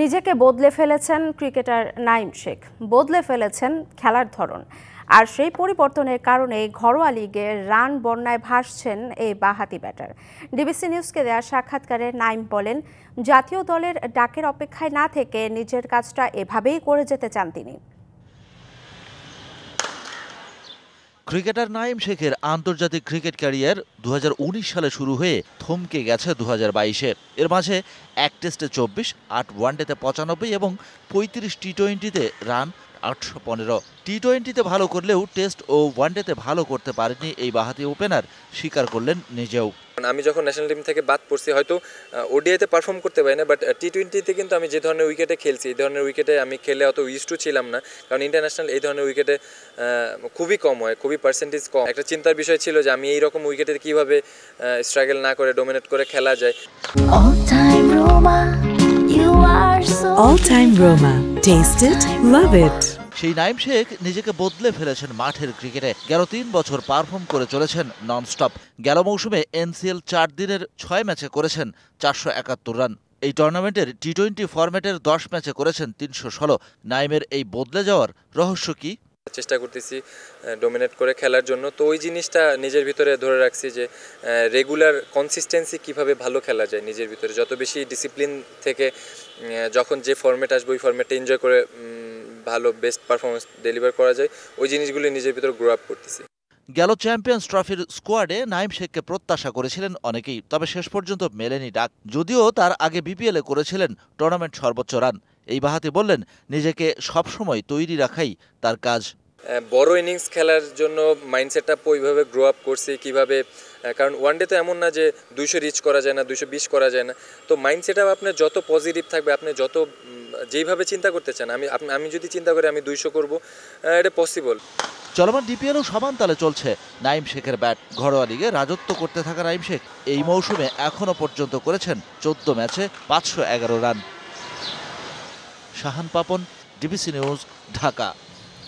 নিজেকে বদলে ফেলেছেন ক্রিকেটার নাঈম শেখ, বদলে ফেলেছেন খেলার ধরন। আর সেই পরিবর্তনের কারণে ঘরোয়া লিগে রান বন্যায় ভাসছেন এই বাঁহাতি ব্যাটার। ডিবিসি নিউজকে দেওয়া সাক্ষাৎকারে নাঈম বলেন, জাতীয় দলের ডাকের অপেক্ষায় না থেকে নিজের কাজটা এভাবেই করে যেতে চান তিনি। ক্রিকেটার নাঈম শেখের আন্তর্জাতিক ক্রিকেট ক্যারিয়ার 2019 সালে শুরু হয়ে থমকে গেছে 2022-এ। এর মাঝে এক টেস্টে 24, 8 ওয়ানডেতে 95 এবং 35 টি-20-তে রান 815। টি-20-তে ভালো করলেও টেস্ট ও ওয়ানডেতে ভালো করতে পারেনি এই বাঁহাতি ওপেনার, স্বীকার করলেন নিজেও। আমি যখন ন্যাশনাল টিম থেকে বাদ পড়ছি, হয়তো ওডিআইতে পারফর্ম করতে পারি না, বাট টি-20তে কিন্তু আমি যে ধরনের উইকেটে খেলছি, এই ধরনের উইকেটে আমি খেলে অত ইউজ টু ছিলাম না, কারণ ইন্টারন্যাশনাল এই ধরনের উইকেটে খুবই কম হয়, খুবই পার্সেন্টেজ কম। একটা চিন্তার বিষয় ছিল যে আমি এইরকম উইকেটে কীভাবে স্ট্রাগল না করে ডোমিনেট করে খেলা যায়। All time Roma. Taste it, love it. সেই নাঈম শেখ নিজেকে বদলে ফেলেছেন মাঠের ক্রিকেটে। গেল 3 বছর পারফর্ম করে চলেছেন ননস্টপ। গেল মৌসুমে এনসিএল 4 দিনের 6 ম্যাচে করেছেন 471 রান। এই টুর্নামেন্টের টি-20 ফরম্যাটের 10 ম্যাচে করেছেন 316। নাঈমের এই বদলে যাওয়ার রহস্য কি? চেষ্টা করতেছি ডোমিনেট করে খেলার জন্য, তো ওই জিনিসটা নিজের ভিতরে ধরে রাখছি যে রেগুলার কনসিস্টেন্সি কিভাবে ভালো খেলা যায় নিজের ভিতরে। যত বেশি ডিসিপ্লিন থেকে যখন যে ফরম্যাট আসবে ওই ফরম্যাটটা এনজয় করে ভালো বেস্ট পারফরমেন্স ডেলিভার করা যায়, ওই জিনিসগুলি নিজের ভিতরে গ্রো আপ করতেছি। গেল চ্যাম্পিয়ন্স ট্রফির স্কোয়াডে নাঈম শেখকে প্রত্যাশা করেছিলেন অনেকেই, তবে শেষ পর্যন্ত মেলেনি ডাক। যদিও তার আগে বিপিএলে করেছিলেন টুর্নামেন্ট সর্বোচ্চ রান। এই বাঁহাতি বললেন, নিজেকে সবসময় তৈরি রাখাই তার কাজ। বড় ইনিংস খেলার জন্য মাইন্ডসেটটা ওইভাবে গ্রো আপ করছি কীভাবে, কারণ ওয়ানডে তো এমন না যে 200 রিচ করা যায় না, 220 করা যায় না। তো মাইন্ডসেট আপনার যত পজিটিভ থাকবে, আপনি যত যেইভাবে চিন্তা করতে চান, আমি যদি চিন্তা করি আমি 200 করব, এটা পসিবল। চলমান ডিপিএলও সমান তালে চলছে নাঈম শেখের ব্যাট। ঘরোয়া লিগে রাজত্ব করতে থাকা নাঈম শেখ এই মৌসুমে এখনো পর্যন্ত করেছেন 14 ম্যাচে 511 run. Shahan Papon, DBC news, Dhaka.